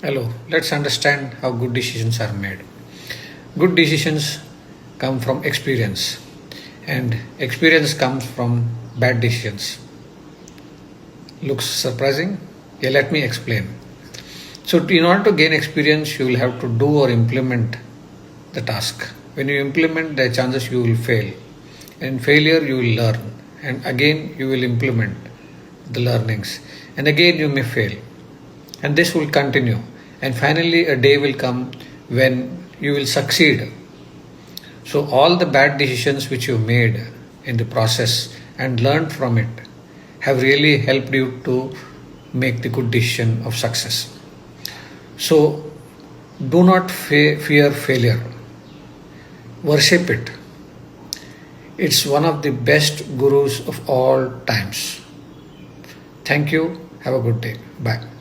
Hello, let's understand how good decisions are made. Good decisions come from experience, and experience comes from bad decisions. Looks surprising? Yeah, let me explain. So, in order to gain experience, you will have to do or implement the task. When you implement, the chances you will fail. In failure, you will learn, and again, you will implement the learnings, and again, you may fail. And this will continue. And finally, a day will come when you will succeed. So, all the bad decisions which you made in the process and learned from it have really helped you to make the good decision of success. So, do not fear failure, worship it. It's one of the best gurus of all times. Thank you. Have a good day. Bye.